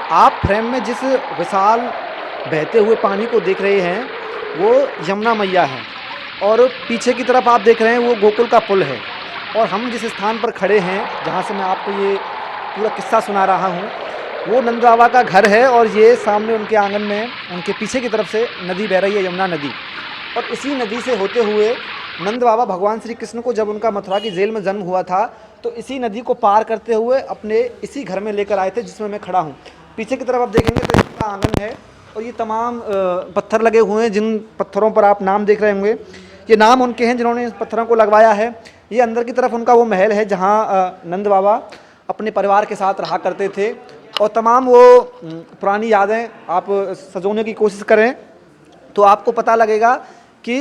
आप फ्रेम में जिस विशाल बहते हुए पानी को देख रहे हैं वो यमुना मैया है, और पीछे की तरफ आप देख रहे हैं वो गोकुल का पुल है। और हम जिस स्थान पर खड़े हैं, जहाँ से मैं आपको ये पूरा किस्सा सुना रहा हूँ, वो नंद बाबा का घर है। और ये सामने उनके आंगन में उनके पीछे की तरफ से नदी बह रही है, यमुना नदी। और इसी नदी से होते हुए नंद बाबा भगवान श्री कृष्ण को जब उनका मथुरा की जेल में जन्म हुआ था, तो इसी नदी को पार करते हुए अपने इसी घर में लेकर आए थे जिसमें मैं खड़ा हूँ। पीछे की तरफ आप देखेंगे तो इसका आंगन है, और ये तमाम पत्थर लगे हुए हैं। जिन पत्थरों पर आप नाम देख रहे होंगे, ये नाम उनके हैं जिन्होंने इस पत्थरों को लगवाया है। ये अंदर की तरफ उनका वो महल है जहाँ नंद बाबा अपने परिवार के साथ रहा करते थे। और तमाम वो पुरानी यादें आप सजोने की कोशिश करें तो आपको पता लगेगा कि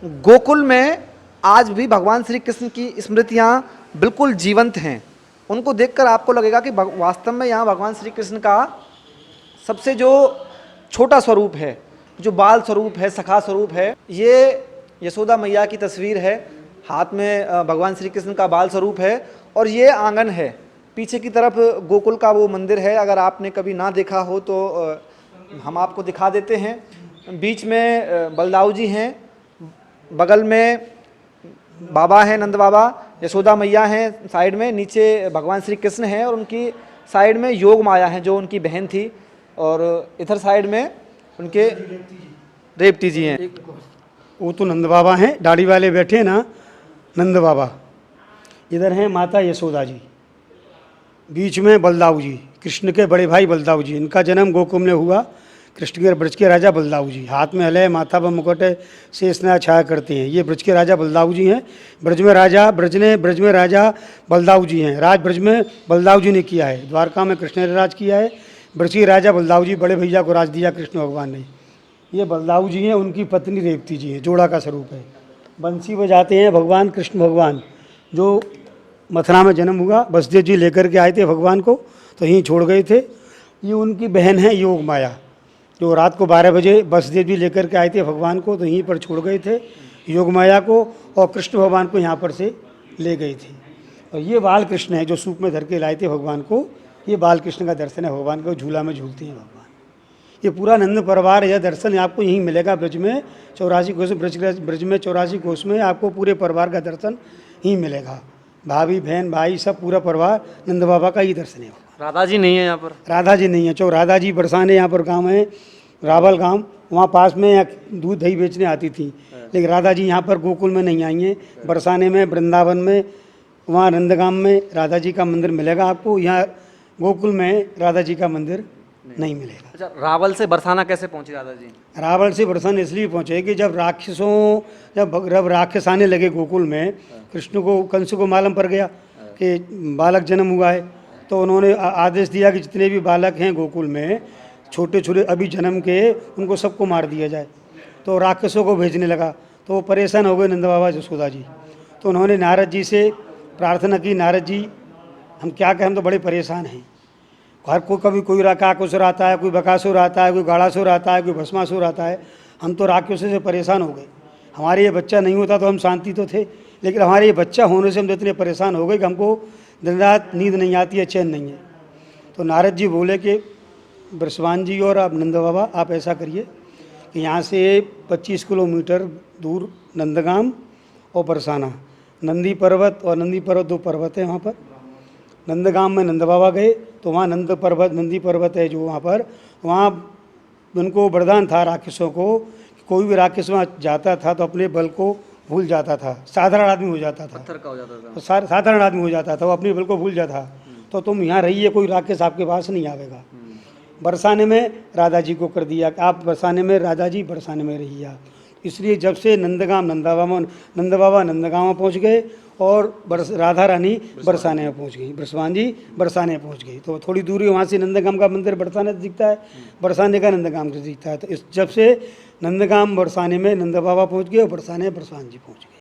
गोकुल में आज भी भगवान श्री कृष्ण की स्मृतियाँ बिल्कुल जीवंत हैं। उनको देखकर आपको लगेगा कि वास्तव में यहाँ भगवान श्री कृष्ण का सबसे जो छोटा स्वरूप है, जो बाल स्वरूप है, सखा स्वरूप है, ये यशोदा मैया की तस्वीर है। हाथ में भगवान श्री कृष्ण का बाल स्वरूप है, और ये आंगन है। पीछे की तरफ गोकुल का वो मंदिर है। अगर आपने कभी ना देखा हो तो हम आपको दिखा देते हैं। बीच में बलदाऊ जी हैं, बगल में बाबा हैं नंद बाबा, यशोदा मैया हैं साइड में, नीचे भगवान श्री कृष्ण हैं, और उनकी साइड में योग माया है जो उनकी बहन थी, और इधर साइड में उनके रेवती जी हैं। वो तो नंद बाबा हैं, दाढ़ी वाले बैठे हैं ना, नंद बाबा। इधर हैं माता यशोदा जी, बीच में बलदाऊ जी, कृष्ण के बड़े भाई बलदाऊ जी। इनका जन्म गोकुल में हुआ। कृष्ण के ब्रज के राजा बलदाऊ जी, हाथ में हले, माथा पर मुकुट, शेषनाग छाया करते हैं। ये ब्रज के राजा बलदाऊ जी हैं। ब्रज में राजा बलदाऊ जी हैं। राज ब्रज में बलदाऊ जी ने किया है। द्वारका में कृष्ण ने राज किया है। ब्रज के राजा बलदाऊ जी, बड़े भैया को राज दिया कृष्ण भगवान ने। ये बलदाऊ जी हैं, उनकी पत्नी रेवती जी हैं, जोड़ा का स्वरूप है। बंसी बजाते हैं भगवान कृष्ण भगवान, जो मथुरा में जन्म हुआ। वसुदेव जी लेकर के आए थे भगवान को, तो यहीं छोड़ गए थे। ये उनकी बहन है योग माया, जो रात को 12 बजे वसुदेव जी लेकर के आए थे भगवान को, तो यहीं पर छोड़ गए थे योग माया को, और कृष्ण भगवान को यहाँ पर से ले गए थे। और ये बाल कृष्ण है जो सूप में धर के लाए थे भगवान को। ये बाल कृष्ण का दर्शन है, भगवान को झूला में झूलते हैं भगवान। ये पूरा नंद परिवार, यह दर्शन आपको यहीं मिलेगा ब्रज में। 84 कोष ब्रज में 84 कोष में आपको पूरे परिवार का दर्शन ही मिलेगा। भाभी बहन भाई सब पूरा परिवार नंद बाबा का ही दर्शन है। राधा जी नहीं है यहाँ पर? राधा जी नहीं है। राधा जी बरसाने यहाँ पर गांव है, रावल गांव, वहाँ पास में दूध दही बेचने आती थी। लेकिन राधा जी यहाँ पर गोकुल में नहीं आई हैं। बरसाने में, वृंदावन में, वहाँ नंदगाम में राधा जी का मंदिर मिलेगा आपको। यहाँ गोकुल में राधा जी का मंदिर नहीं मिलेगा। अच्छा, रावल से बरसाना कैसे पहुंची राधा जी? रावल से बरसाना इसलिए पहुँचे कि जब राक्षस आने लगे गोकुल में, कृष्ण को, कंस को मालूम पड़ गया कि बालक जन्म हुआ है, तो उन्होंने आदेश दिया कि जितने भी बालक हैं गोकुल में, छोटे छोटे अभी जन्म के, उनको सबको मार दिया जाए। तो राक्षसों को भेजने लगा, तो वो परेशान हो गए नंद बाबा यशोदा जी। तो उन्होंने नारद जी से प्रार्थना की, नारद जी हम क्या कहें, हम तो बड़े परेशान हैं। हर को कभी कोई काकुसुर आता है, कोई बकासुर आता है, कोई गाड़ासुर आता है, कोई भस्मासुर आता है। हम तो राक्षसों से परेशान हो गए। हमारे ये बच्चा नहीं होता तो हम शांति तो थे, लेकिन हमारे ये बच्चा होने से हम तो इतने परेशान हो गए कि हमको दिन रात नींद नहीं आती है, चैन नहीं है। तो नारद जी बोले कि बृषभान जी और आप नंद बाबा, आप ऐसा करिए कि यहाँ से 25 किलोमीटर दूर नंदगाम और बरसाना, नंदी पर्वत और नंदी पर्वत, 2 पर्वत हैं वहाँ पर। नंदगाम में नंद बाबा गए तो वहाँ नंदी पर्वत है जो वहाँ पर, वहाँ उनको वरदान था राक्षसों को, कोई भी राक्षस वहाँ जाता था तो अपने बल को भूल जाता था, साधारण आदमी हो जाता था, पत्थर का हो जाता था, तो साधारण आदमी हो जाता था, वो अपने बल को भूल जाता। तो तुम यहाँ रहिए, कोई राक्षस आपके पास नहीं आवेगा। बरसाने में राधा जी को कर दिया कि आप बरसाने में, राधा जी बरसाने में रहिए आप। इसलिए जब से नंद बाबा नंदगांव पहुँच गए और राधा रानी बरसाने में पहुँच गई, बृषभान जी बरसाने पहुँच गई। तो थोड़ी दूरी वहाँ से नंदगाम का मंदिर बरसाने दिखता है, बरसाने का नंदगाम से दिखता है। तो इस जब से नंदगाम बरसाने में नंद बाबा पहुँच गए और बरसाने बृषभान जी पहुँच गए।